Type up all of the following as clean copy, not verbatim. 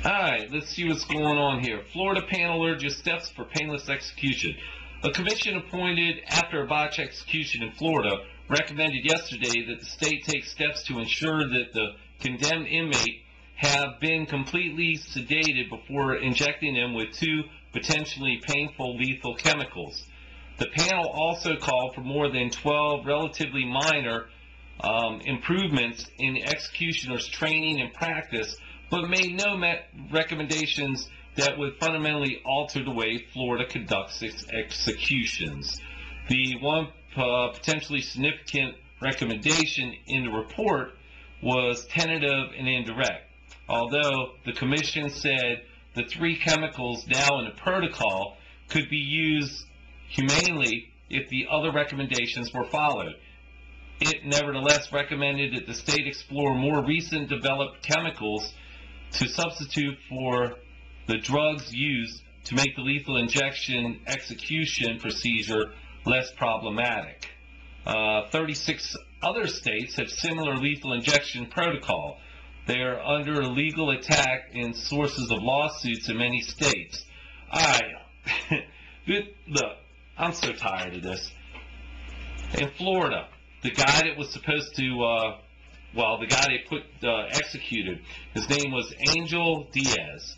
Alright, let's see what's going on here. Florida panel urges steps for painless execution. A commission appointed after a botched execution in Florida recommended yesterday that the state take steps to ensure that the condemned inmate have been completely sedated before injecting them with two potentially painful lethal chemicals. The panel also called for more than 12 relatively minor improvements in executioners' training and practice, but made no recommendations that would fundamentally alter the way Florida conducts its executions. The one potentially significant recommendation in the report was tentative and indirect, although the commission said the three chemicals now in the protocol could be used humanely if the other recommendations were followed. It nevertheless recommended that the state explore more recent developed chemicals to substitute for the drugs used to make the lethal injection execution procedure less problematic. 36 other states have similar lethal injection protocol. They are under legal attack in sources of lawsuits in many states. Look, I'm so tired of this. In Florida, the guy that was supposed to the guy they put executed, his name was Angel Diaz,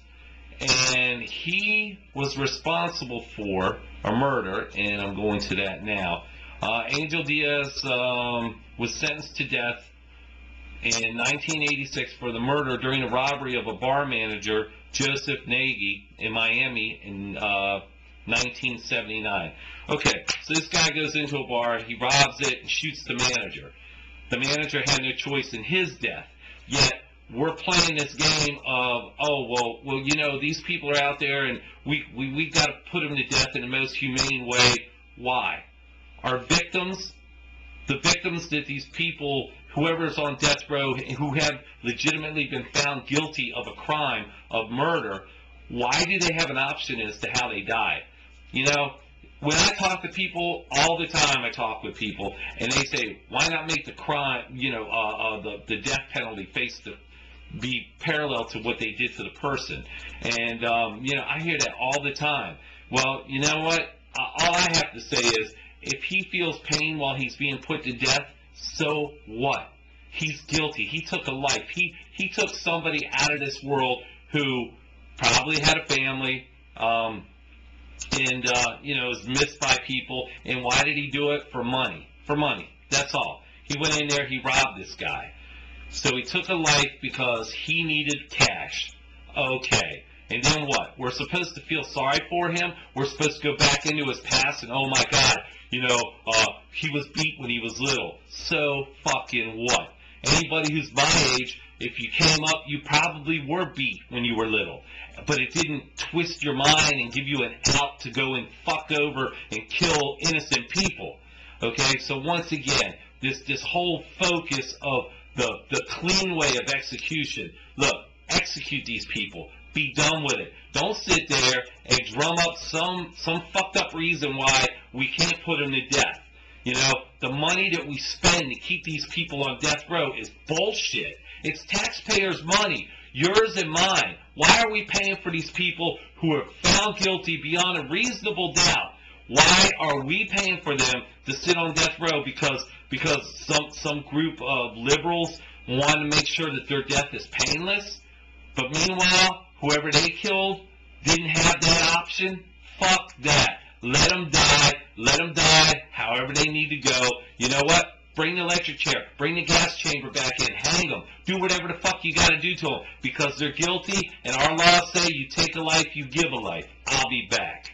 and he was responsible for a murder, and I'm going to that now. Angel Diaz was sentenced to death in 1986 for the murder during a robbery of a bar manager, Joseph Nagy, in Miami in 1979. Okay, so this guy goes into a bar, he robs it, and shoots the manager. The manager had no choice in his death. Yet we're playing this game of, these people are out there, and we got to put them to death in the most humane way. Why? Our victims, the victims that these people, whoever's on death row, who have legitimately been found guilty of a crime of murder, why do they have an option as to how they die? When I talk to people, all the time I talk with people, and they say, why not make the crime, the death penalty be parallel to what they did to the person? And, I hear that all the time. Well, you know what? All I have to say is, if he feels pain while he's being put to death, so what? He's guilty. He took a life. He took somebody out of this world who probably had a family, was missed by people. And why did he do it? For money. For money. That's all. He went in there, he robbed this guy. So he took a life because he needed cash. Okay. And then what? We're supposed to feel sorry for him? We're supposed to go back into his past and, oh my God, he was beat when he was little. So fucking what? Anybody who's my age, if you came up, you probably were beat when you were little. But it didn't twist your mind and give you an out to go and fuck over and kill innocent people. Okay, so once again, this whole focus of the clean way of execution. Look, execute these people. Be done with it. Don't sit there and drum up some fucked up reason why we can't put them to death. The money that we spend to keep these people on death row is bullshit. It's taxpayers' money, yours and mine. Why are we paying for these people who are found guilty beyond a reasonable doubt? Why are we paying for them to sit on death row because some group of liberals want to make sure that their death is painless? But meanwhile, whoever they killed didn't have that option? Fuck that. Let them die. Let them die however they need to go. You know what? Bring the electric chair. Bring the gas chamber back in. Hang them. Do whatever the fuck you got to do to them because they're guilty, and our laws say you take a life, you give a life. I'll be back.